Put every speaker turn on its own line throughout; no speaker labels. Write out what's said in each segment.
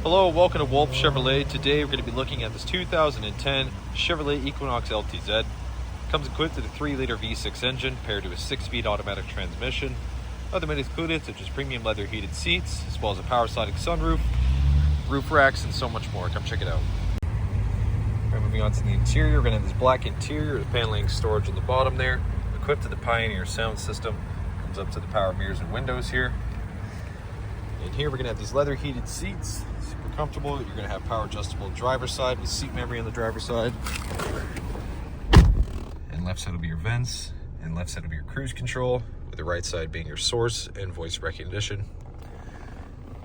Hello, welcome to Wolfe Chevrolet. Today we're going to be looking at this 2010 Chevrolet Equinox LTZ. It comes equipped with a 3-liter V6 engine paired to a 6-speed automatic transmission. Other amenities included such as premium leather heated seats, as well as a power sliding sunroof, roof racks, and so much more. Come check it out. Right, moving on to the interior, we're going to have this black interior with paneling storage on the bottom there. Equipped with the Pioneer sound system. Comes up to the power mirrors and windows here. And here we're going to have these leather heated seats, super comfortable. You're going to have power adjustable driver's side with seat memory on the driver's side. And left side will be your vents, and left side will be your cruise control, with the right side being your source and voice recognition.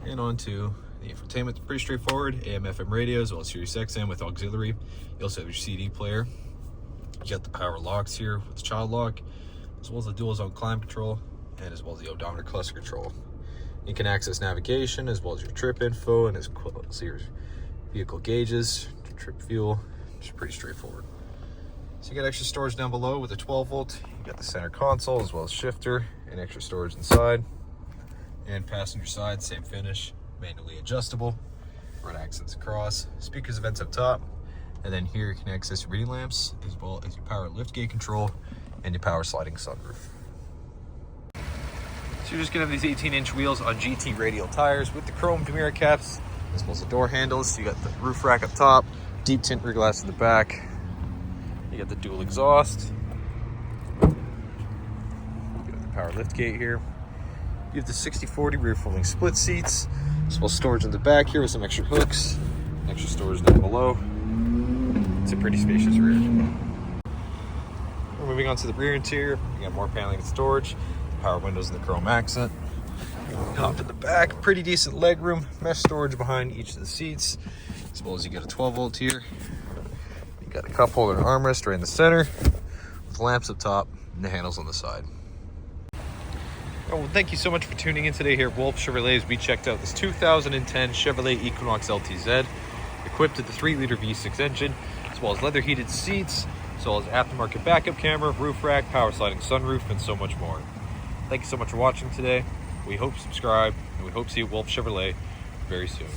And onto the infotainment, pretty straightforward. AM, FM radio, as well as Sirius XM with auxiliary. You also have your CD player. You got the power locks here with the child lock, as well as the dual zone climate control, and as well as the odometer cluster control. You can access navigation as well as your trip info and as well as your vehicle gauges, your trip fuel. It's pretty straightforward. So you got extra storage down below with a 12 volt. You got the center console as well as shifter and extra storage inside. And passenger side, same finish, manually adjustable. Right accents across, speakers and vents up top. And then here you can access your reading lamps as well as your power liftgate control and your power sliding sunroof. So you're just gonna have these 18-inch wheels on GT radial tires with the chrome mirror caps, as well as the door handles. You got the roof rack up top, deep tint rear glass in the back. You got the dual exhaust. You got the power lift gate here. You have the 60/40 rear folding split seats, as well as storage in the back here with some extra hooks, extra storage down below. It's a pretty spacious rear. We're moving on to the rear interior. You got more paneling and storage. Power windows and the chrome accent. Off to the back, pretty decent leg room, mesh storage behind each of the seats, as well as you get a 12 volt here. You got a cup holder and armrest right in the center, with lamps up top and the handles on the side. Oh, well, thank you so much for tuning in today here at Wolfe Chevrolet as we checked out this 2010 Chevrolet Equinox LTZ, equipped with the 3-liter V6 engine, as well as leather heated seats, as well as aftermarket backup camera, roof rack, power sliding sunroof, and so much more. Thank you so much for watching today. We hope you subscribe, and we hope to see you at Wolfe Chevrolet very soon.